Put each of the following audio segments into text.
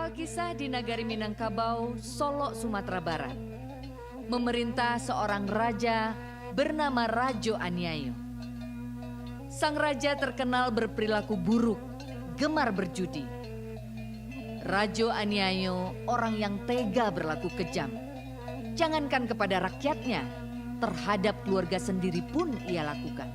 Alkisah di Nagari Minangkabau, Solo, Sumatera Barat. Memerintah seorang raja bernama Rajo Aniayo. Sang raja terkenal berperilaku buruk, gemar berjudi. Rajo Aniayo orang yang tega berlaku kejam. Jangankan kepada rakyatnya, terhadap keluarga sendiri pun ia lakukan.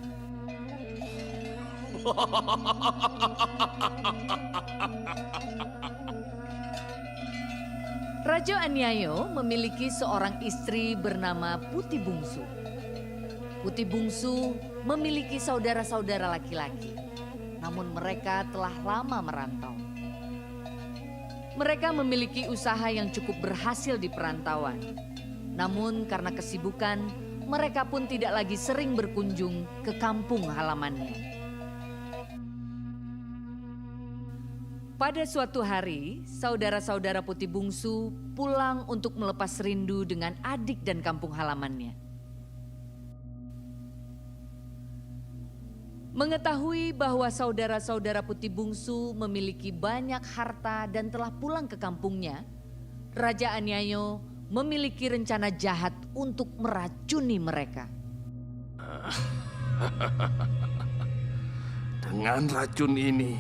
Rajo Aniayo memiliki seorang istri bernama Putih Bungsu. Putih Bungsu memiliki saudara-saudara laki-laki, namun mereka telah lama merantau. Mereka memiliki usaha yang cukup berhasil di perantauan. Namun karena kesibukan, mereka pun tidak lagi sering berkunjung ke kampung halamannya. Pada suatu hari, saudara-saudara Putih Bungsu pulang untuk melepas rindu dengan adik dan kampung halamannya. Mengetahui bahwa saudara-saudara Putih Bungsu memiliki banyak harta dan telah pulang ke kampungnya, Raja Aniayo memiliki rencana jahat untuk meracuni mereka. Dengan racun ini,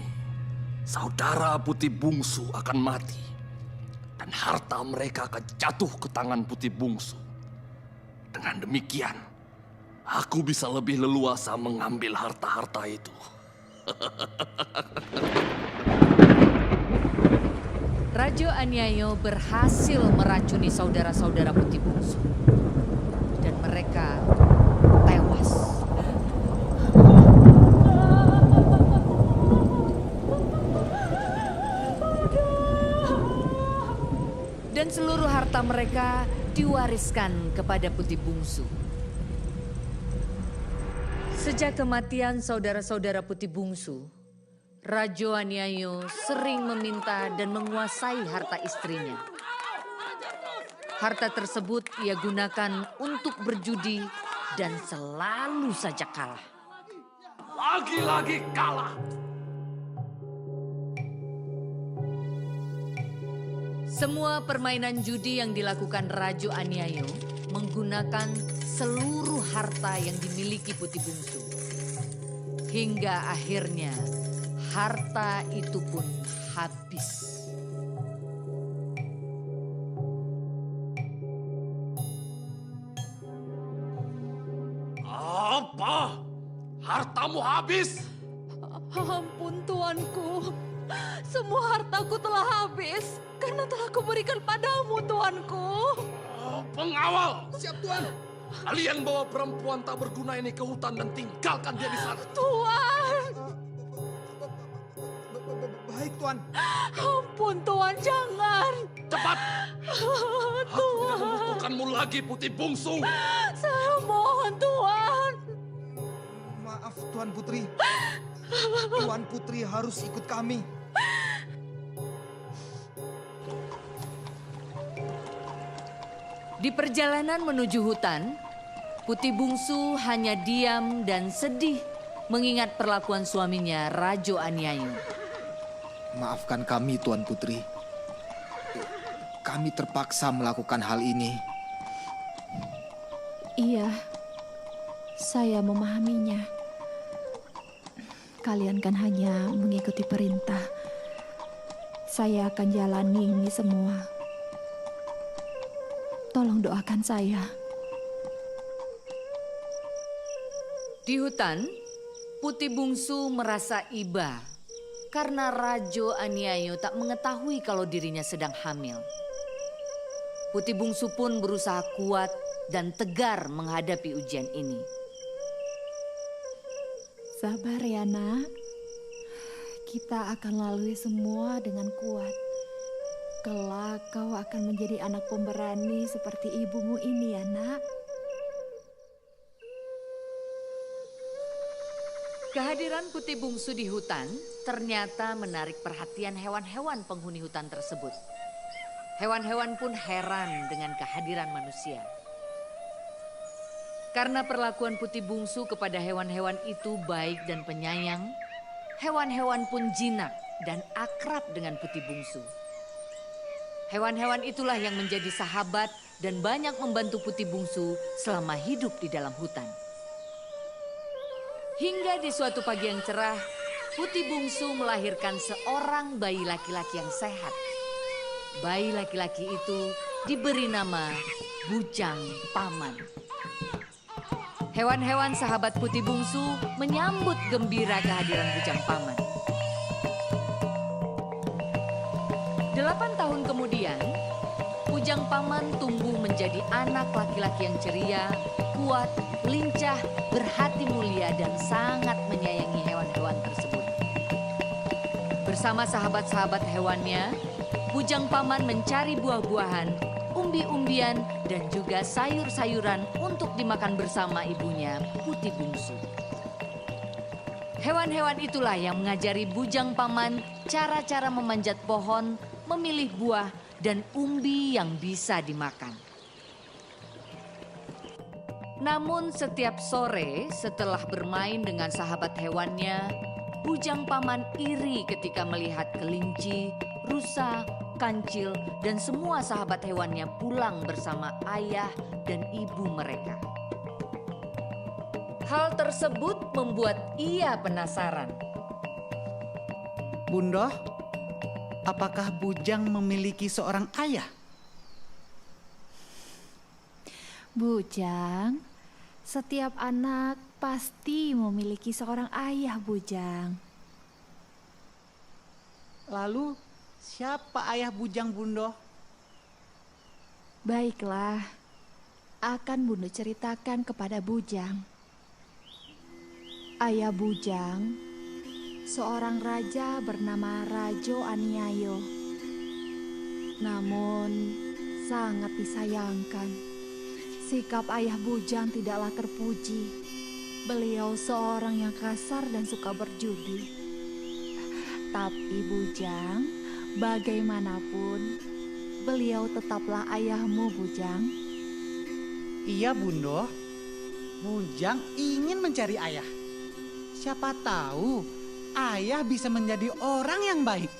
saudara Putih Bungsu akan mati. Dan harta mereka akan jatuh ke tangan Putih Bungsu. Dengan demikian, aku bisa lebih leluasa mengambil harta-harta itu. Rajo Aniayo berhasil meracuni saudara-saudara Putih Bungsu. Dan mereka tewas. Dan seluruh harta mereka diwariskan kepada Putih Bungsu. Sejak kematian saudara-saudara Putih Bungsu, Rajo Aniayo sering meminta dan menguasai harta istrinya. Harta tersebut ia gunakan untuk berjudi dan selalu saja kalah. Lagi-lagi kalah. Semua permainan judi yang dilakukan Rajo Aniayo menggunakan seluruh harta yang dimiliki Putih Bungsu. Hingga akhirnya harta itu pun habis. Apa? Hartamu habis? Ampun tuanku, semua hartaku telah habis karena telah kuberikan padamu tuanku. Oh, pengawal! Siap, Tuan. Kalian bawa perempuan tak berguna ini ke hutan dan tinggalkan dia di sana. Tuan, Baik, Tuan. ampun tuan, jangan. Cepat! Aku Tuan, tidak membutuhkanmu lagi, Putih Bungsu. saya mohon tuan. Maaf, Tuan Putri. Tuan Putri harus ikut kami. Di perjalanan menuju hutan, Putih Bungsu hanya diam dan sedih mengingat perlakuan suaminya Rajo Aniayo. Maafkan kami, Tuan Putri. Kami terpaksa melakukan hal ini. Iya, saya memahaminya. Kalian kan hanya mengikuti perintah. Saya akan jalani ini semua. Tolong doakan saya. Di hutan, Putih Bungsu merasa iba karena Rajo Aniayo tak mengetahui kalau dirinya sedang hamil. Putih Bungsu pun berusaha kuat dan tegar menghadapi ujian ini. Sabar ya nak. Kita akan lalui semua dengan kuat. Kelak kau akan menjadi anak pemberani seperti ibumu ini ya nak. Kehadiran Putih Bungsu di hutan ternyata menarik perhatian hewan-hewan penghuni hutan tersebut. Hewan-hewan pun heran dengan kehadiran manusia. Karena perlakuan Putih Bungsu kepada hewan-hewan itu baik dan penyayang, hewan-hewan pun jinak dan akrab dengan Putih Bungsu. Hewan-hewan itulah yang menjadi sahabat dan banyak membantu Putih Bungsu selama hidup di dalam hutan. Hingga di suatu pagi yang cerah, Putih Bungsu melahirkan seorang bayi laki-laki yang sehat. Bayi laki-laki itu diberi nama Bujang Paman. Hewan-hewan sahabat Putih Bungsu menyambut gembira kehadiran Bujang Paman. 8 tahun kemudian, Bujang Paman tumbuh menjadi anak laki-laki yang ceria, kuat, lincah, berhati mulia dan sangat menyayangi hewan-hewan tersebut. Bersama sahabat-sahabat hewannya, Bujang Paman mencari buah-buahan, umbi-umbian, dan juga sayur-sayuran untuk dimakan bersama ibunya, Putih Bungsu. Hewan-hewan itulah yang mengajari Bujang Paman cara-cara memanjat pohon, memilih buah, dan umbi yang bisa dimakan. Namun setiap sore setelah bermain dengan sahabat hewannya, Bujang Paman iri ketika melihat kelinci, rusa, kancil, dan semua sahabat hewannya pulang bersama ayah dan ibu mereka. Hal tersebut membuat ia penasaran. Bunda, apakah Bujang memiliki seorang ayah? Bujang, setiap anak pasti memiliki seorang ayah, Bujang. Lalu, siapa ayah Bujang, Bunda? Baiklah, akan Bunda ceritakan kepada Bujang. Ayah Bujang, seorang raja bernama Rajo Aniayo. Namun, sangat disayangkan, sikap ayah Bujang tidaklah terpuji. Beliau seorang yang kasar dan suka berjudi. Tapi Bujang, bagaimanapun, beliau tetaplah ayahmu, Bujang. Iya, Bunda. Bujang ingin mencari ayah. Siapa tahu ayah bisa menjadi orang yang baik.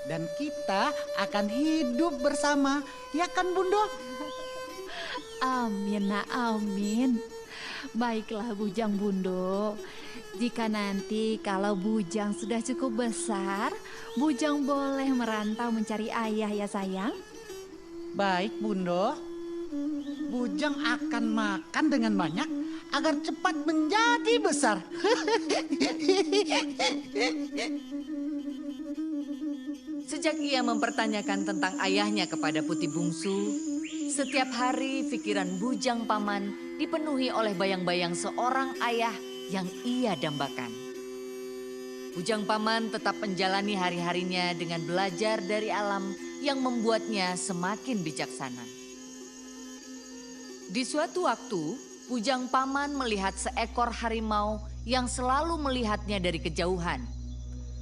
Dan kita akan hidup bersama, ya kan Bunda? Amin, nak, amin. Baiklah Bujang Bundo. Jika nanti kalau Bujang sudah cukup besar, Bujang boleh merantau mencari ayah ya sayang. Baik Bunda. Bujang akan makan dengan banyak agar cepat menjadi besar. Sejak ia mempertanyakan tentang ayahnya kepada Putih Bungsu, setiap hari pikiran Bujang Paman dipenuhi oleh bayang-bayang seorang ayah yang ia dambakan. Bujang Paman tetap menjalani hari-harinya dengan belajar dari alam yang membuatnya semakin bijaksana. Di suatu waktu, Bujang Paman melihat seekor harimau yang selalu melihatnya dari kejauhan.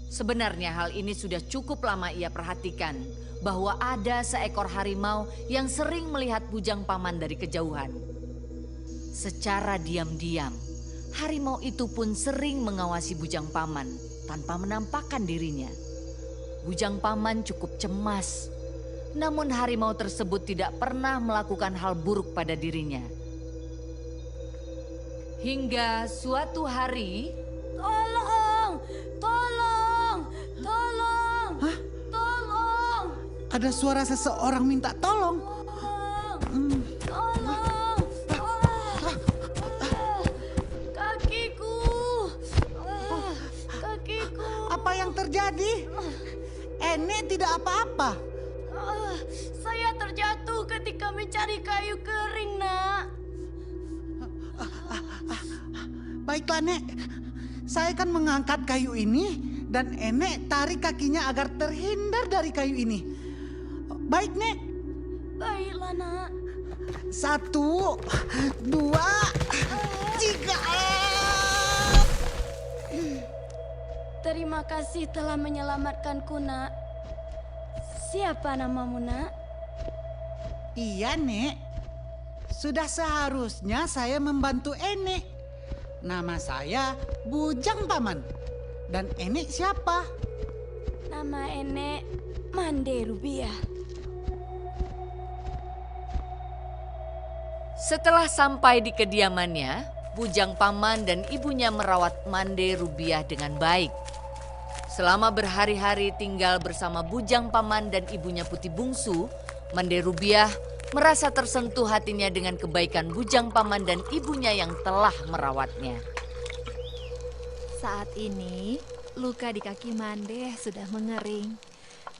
Sebenarnya hal ini sudah cukup lama ia perhatikan, bahwa ada seekor harimau yang sering melihat Bujang Paman dari kejauhan. Secara diam-diam, harimau itu pun sering mengawasi Bujang Paman tanpa menampakkan dirinya. Bujang Paman cukup cemas, namun harimau tersebut tidak pernah melakukan hal buruk pada dirinya. Hingga suatu hari, Tolong! Tolong! Tolong! Hah? Tolong! Ada suara seseorang minta tolong. Tolong! Kakiku! Kakiku! Apa yang terjadi? Enek tidak apa-apa. Saya terjatuh ketika mencari kayu kering, Nak. Baiklah, Nek. Saya akan mengangkat kayu ini dan Enek tarik kakinya agar terhindar dari kayu ini. Baik, Nek. Baiklah, Nak. 1, 2, 3. Terima kasih telah menyelamatkanku, Nak. Siapa namamu, Nak? Iya, Nek. Sudah seharusnya saya membantu Enek. Nama saya Bujang Paman. Dan Enek siapa? Nama Enek Mande Rubiah. Setelah sampai di kediamannya, bujang paman dan ibunya merawat Mande Rubiah dengan baik. Selama berhari-hari tinggal bersama bujang paman dan ibunya Putih Bungsu, Mande Rubiah merasa tersentuh hatinya dengan kebaikan bujang paman dan ibunya yang telah merawatnya. Saat ini, luka di kaki Mande sudah mengering.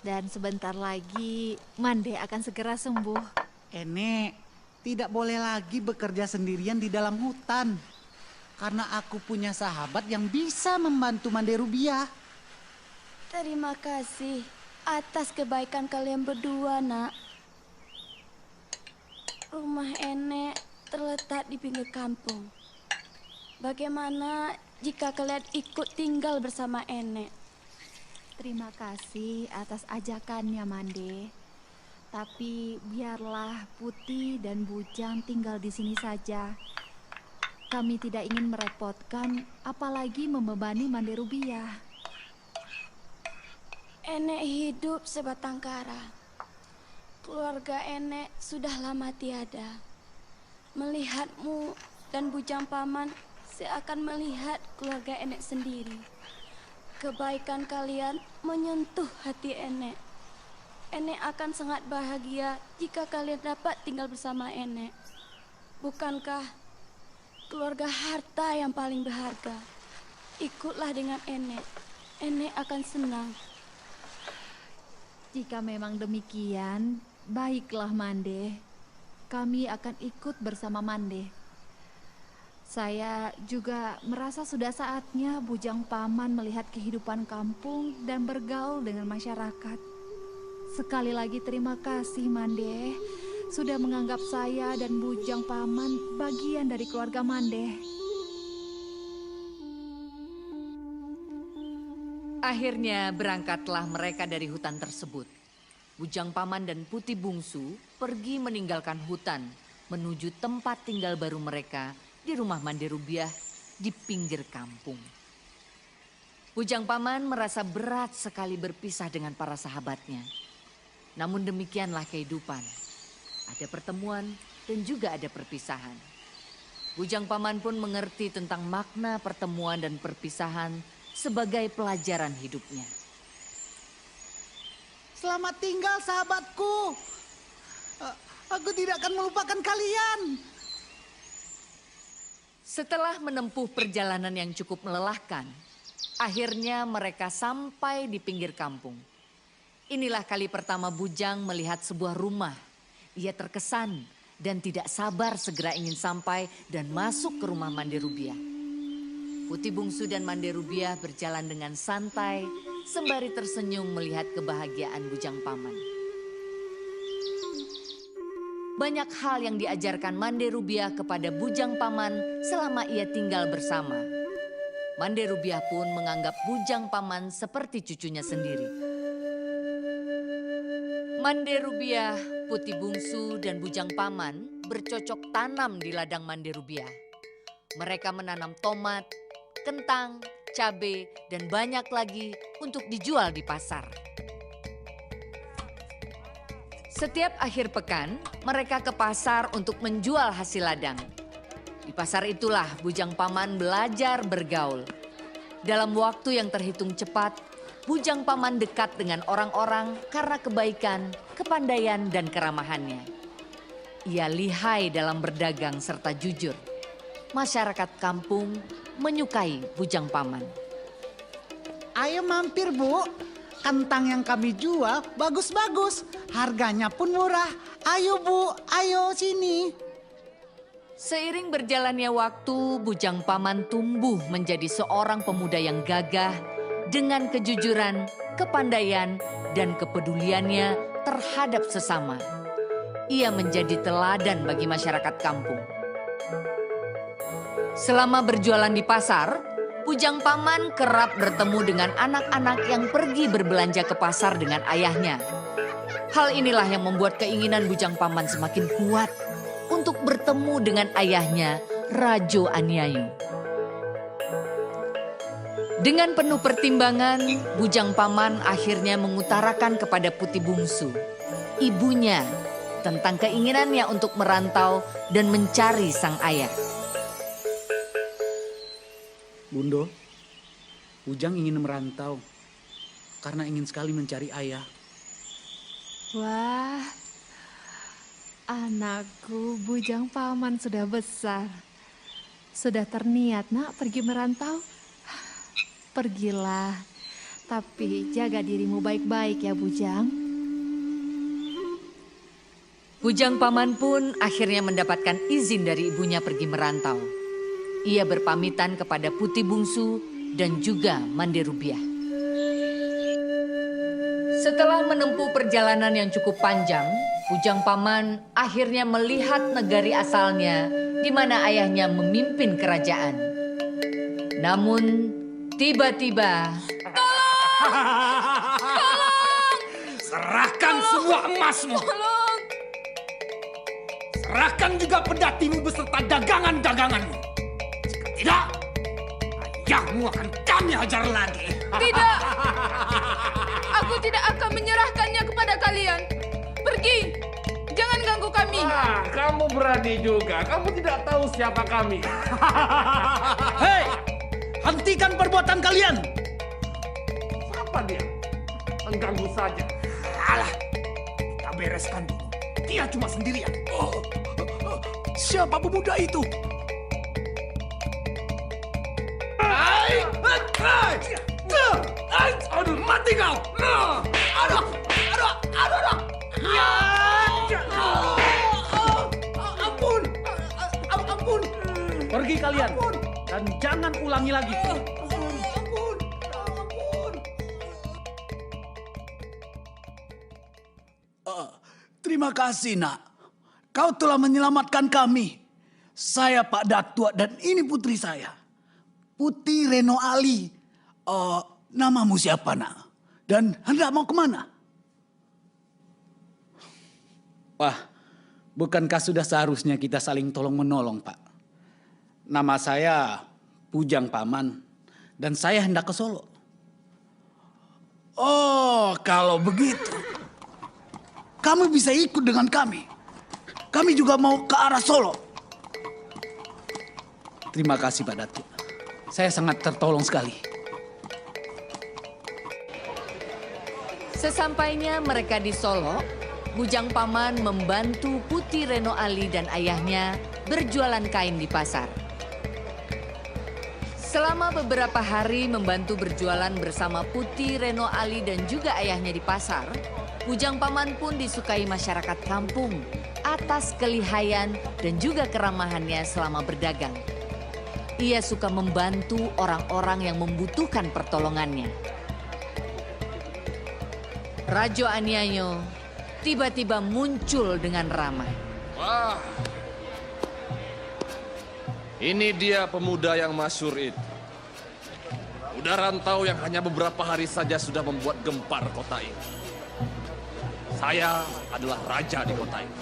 Dan sebentar lagi, Mande akan segera sembuh. Enek, tidak boleh lagi bekerja sendirian di dalam hutan. Karena aku punya sahabat yang bisa membantu Mande Rubiah. Terima kasih atas kebaikan kalian berdua, Nak. Rumah Enek terletak di pinggir kampung. Bagaimana jika kalian ikut tinggal bersama Enek? Terima kasih atas ajakannya, Mande. Tapi biarlah Putih dan Bujang tinggal di sini saja. Kami tidak ingin merepotkan, apalagi membebani Mande Rubiah. Enek hidup sebatang kara. Keluarga Enek sudah lama tiada. Melihatmu dan bujang paman seakan melihat keluarga Enek sendiri. Kebaikan kalian menyentuh hati Enek. Enek akan sangat bahagia jika kalian dapat tinggal bersama Enek. Bukankah keluarga harta yang paling berharga? Ikutlah dengan Enek. Enek akan senang. Jika memang demikian, baiklah Mande. Kami akan ikut bersama Mande. Saya juga merasa sudah saatnya bujang paman melihat kehidupan kampung dan bergaul dengan masyarakat. Sekali lagi terima kasih Mande, sudah menganggap saya dan bujang paman bagian dari keluarga Mande. Akhirnya berangkatlah mereka dari hutan tersebut. Bujang paman dan Putih Bungsu pergi meninggalkan hutan menuju tempat tinggal baru mereka di rumah Mande Rubiah di pinggir kampung. Bujang paman merasa berat sekali berpisah dengan para sahabatnya. Namun demikianlah kehidupan. Ada pertemuan dan juga ada perpisahan. Bujang paman pun mengerti tentang makna pertemuan dan perpisahan sebagai pelajaran hidupnya. Selamat tinggal sahabatku. Aku tidak akan melupakan kalian. Setelah menempuh perjalanan yang cukup melelahkan, akhirnya mereka sampai di pinggir kampung. Inilah kali pertama Bujang melihat sebuah rumah. Ia terkesan dan tidak sabar segera ingin sampai dan masuk ke rumah Mande Rubiah. Putih Bungsu dan Mande Rubiah berjalan dengan santai sembari tersenyum melihat kebahagiaan bujang paman. Banyak hal yang diajarkan Mande Rubiah kepada bujang paman selama ia tinggal bersama. Mande Rubiah pun menganggap bujang paman seperti cucunya sendiri. Mande Rubiah, Putih Bungsu, dan bujang paman bercocok tanam di ladang Mande Rubiah. Mereka menanam tomat, kentang, cabai, dan banyak lagi untuk dijual di pasar. Setiap akhir pekan, mereka ke pasar untuk menjual hasil ladang. Di pasar itulah bujang paman belajar bergaul. Dalam waktu yang terhitung cepat, bujang paman dekat dengan orang-orang karena kebaikan, kepandaian, dan keramahannya. Ia lihai dalam berdagang serta jujur. Masyarakat kampung menyukai bujang paman. Ayo mampir Bu, kentang yang kami jual bagus-bagus, harganya pun murah. Ayo Bu, ayo sini. Seiring berjalannya waktu, bujang paman tumbuh menjadi seorang pemuda yang gagah dengan kejujuran, kepandaian, dan kepeduliannya terhadap sesama. Ia menjadi teladan bagi masyarakat kampung. Selama berjualan di pasar, bujang paman kerap bertemu dengan anak-anak yang pergi berbelanja ke pasar dengan ayahnya. Hal inilah yang membuat keinginan bujang paman semakin kuat untuk bertemu dengan ayahnya, Rajo Anyayu. Dengan penuh pertimbangan, bujang paman akhirnya mengutarakan kepada Putih Bungsu, ibunya, tentang keinginannya untuk merantau dan mencari sang ayah. Bundo, Ujang ingin merantau karena ingin sekali mencari ayah. Wah, anakku Bujang Paman sudah besar. Sudah terniat nak pergi merantau? Pergilah, tapi jaga dirimu baik-baik ya Bujang. Bujang Paman pun akhirnya mendapatkan izin dari ibunya pergi merantau. Ia berpamitan kepada Putih Bungsu dan juga Mande Rubiah. Setelah menempuh perjalanan yang cukup panjang, Bujang Paman akhirnya melihat negari asalnya di mana ayahnya memimpin kerajaan. Namun tiba-tiba Serahkan semua emasmu. Serahkan juga pedatimu beserta dagangan-daganganmu. Jika tidak, ayahmu akan kami hajar lagi. Tidak, aku tidak akan menyerahkannya kepada kalian. Pergi, jangan ganggu kami. Ah, kamu berani juga. Kamu tidak tahu siapa kami. Hei, hentikan perbuatan kalian. Siapa dia? Mengganggu saja. Alah, kita bereskan dulu. Dia cuma sendirian. Siapa pemuda itu? Aduh, mati kau! Aduh! Ampun! Ampun! Pergi kalian dan jangan ulangi lagi. Ampun! Terima kasih, Nak. Kau telah menyelamatkan kami. Saya Pak Datua dan ini putri saya. Putri Reno Ali. Namamu siapa, Nak? Dan hendak mau kemana? Wah, bukankah sudah seharusnya kita saling tolong-menolong, Pak? Nama saya Bujang Paman dan saya hendak ke Solo. Oh, kalau begitu. Kamu bisa ikut dengan kami. Kami juga mau ke arah Solo. Terima kasih Pak Datuk. Saya sangat tertolong sekali. sesampainya mereka di Solo, Bujang Paman membantu Putih Reno Ali dan ayahnya berjualan kain di pasar. Selama beberapa hari membantu berjualan bersama Putih Reno Ali dan juga ayahnya di pasar, Bujang Paman pun disukai masyarakat kampung atas kelihayan dan juga keramahannya selama berdagang. Ia suka membantu orang-orang yang membutuhkan pertolongannya. Rajo Aniayo tiba-tiba muncul dengan ramai. Wah, ini dia pemuda yang masyhur itu. Udah rantau yang hanya beberapa hari saja sudah membuat gempar kota ini. Saya adalah raja di kota ini.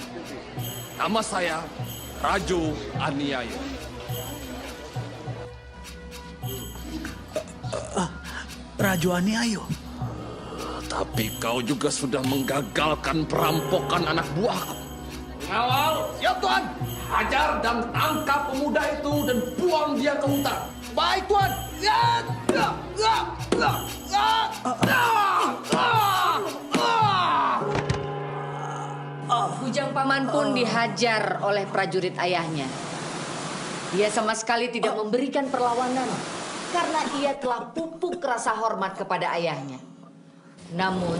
Nama saya Rajo Aniayo. Rajo Aniayo. Tapi kau juga sudah menggagalkan perampokan anak buahku. Pengawal, siap Tuan. Hajar dan tangkap pemuda itu dan buang dia ke hutan. Baik Tuan. Bujang Paman pun dihajar oleh prajurit ayahnya. Dia sama sekali tidak memberikan perlawanan karena ia telah pupuk rasa hormat kepada ayahnya. Namun,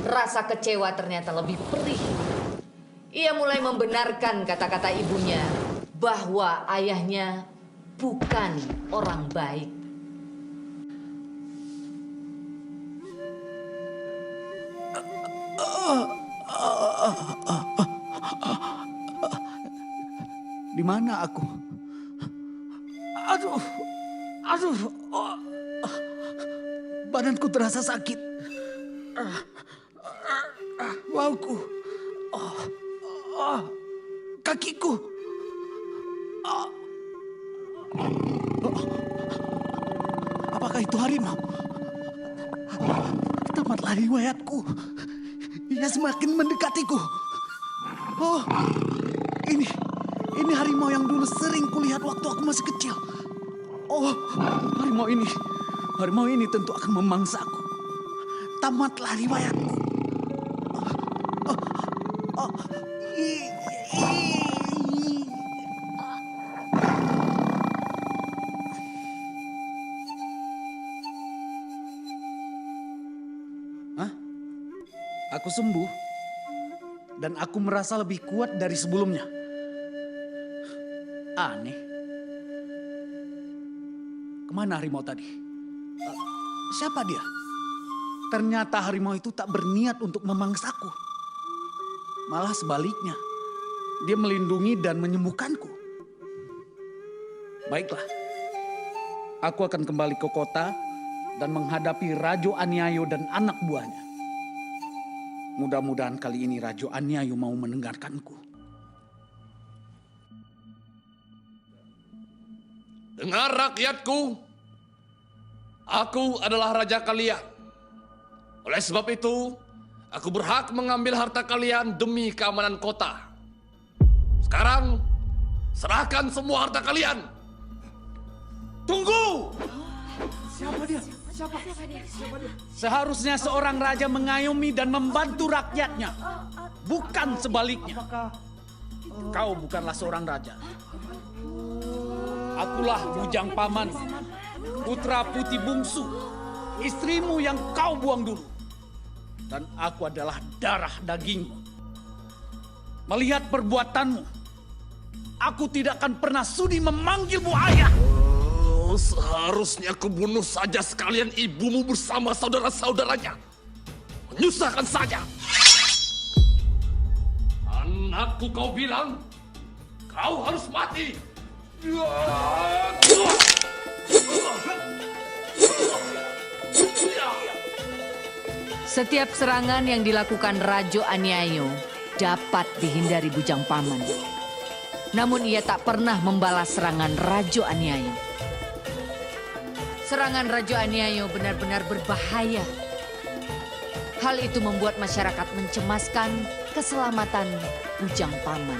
rasa kecewa ternyata lebih perih. Ia mulai membenarkan kata-kata ibunya bahwa ayahnya bukan orang baik. Di mana aku? Aduh, badanku terasa sakit. Wauku, kakiku. Apakah itu harimau? Tamatlah riwayatku. Ia semakin mendekatiku. Oh, ini harimau yang dulu sering kulihat waktu aku masih kecil. Oh, harimau ini tentu akan memangsaku. Tamatlah riwayatku. Hah? Aku sembuh dan aku merasa lebih kuat dari sebelumnya. Aneh. Kemana harimau tadi? Siapa dia? Ternyata harimau itu tak berniat untuk memangsaku. Malah sebaliknya, dia melindungi dan menyembuhkanku. Baiklah, aku akan kembali ke kota dan menghadapi Rajo Anyayo dan anak buahnya. Mudah-mudahan kali ini Rajo Anyayo mau mendengarkanku. Dengar rakyatku, aku adalah raja kalian. Oleh sebab itu, aku berhak mengambil harta kalian demi keamanan kota. Sekarang, serahkan semua harta kalian. Tunggu! Siapa dia? Seharusnya seorang raja mengayomi dan membantu rakyatnya, bukan sebaliknya. Kau bukanlah seorang raja. Akulah Bujang Paman, putra Putih Bungsu, istrimu yang kau buang dulu. Dan aku adalah darah dagingmu. Melihat perbuatanmu, aku tidak akan pernah sudi memanggilmu ayah. Seharusnya aku bunuh saja sekalian ibumu bersama saudara-saudaranya. Menyusahkan saja. Anakku kau bilang, kau harus mati. Setiap serangan yang dilakukan Rajo Anyayo dapat dihindari Bujang Paman. Namun ia tak pernah membalas serangan Rajo Anyayo. Serangan Rajo Anyayo benar-benar berbahaya. Hal itu membuat masyarakat mencemaskan keselamatan Bujang Paman.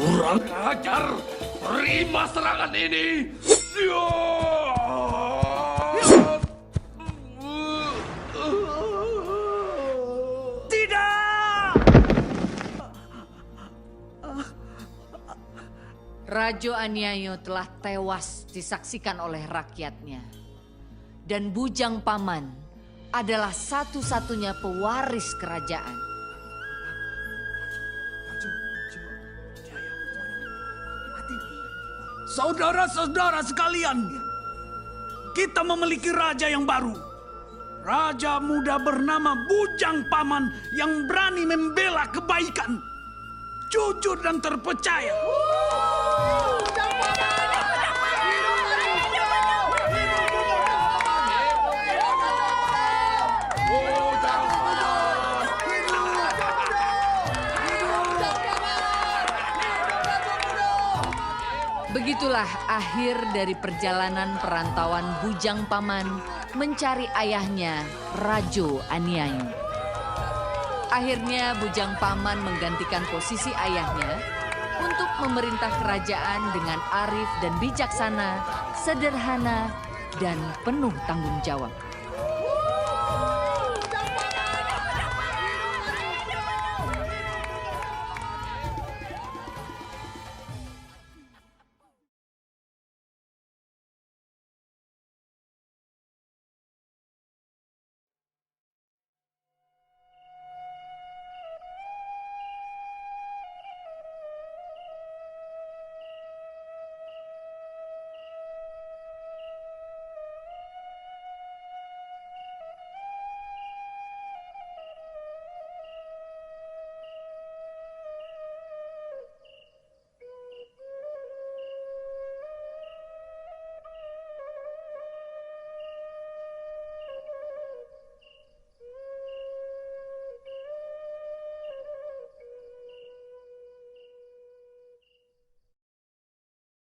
Kurang ajar, terima serangan ini. Rajo Anyayo telah tewas disaksikan oleh rakyatnya. Dan Bujang Paman adalah satu-satunya pewaris kerajaan. Saudara-saudara sekalian, kita memiliki raja yang baru. Raja muda bernama Bujang Paman yang berani membela kebaikan, jujur dan terpercaya. Begitulah akhir dari perjalanan perantauan Bujang Paman mencari ayahnya, Rajo Anyayo. Akhirnya Bujang Paman menggantikan posisi ayahnya untuk memerintah kerajaan dengan arif dan bijaksana, sederhana, dan penuh tanggung jawab.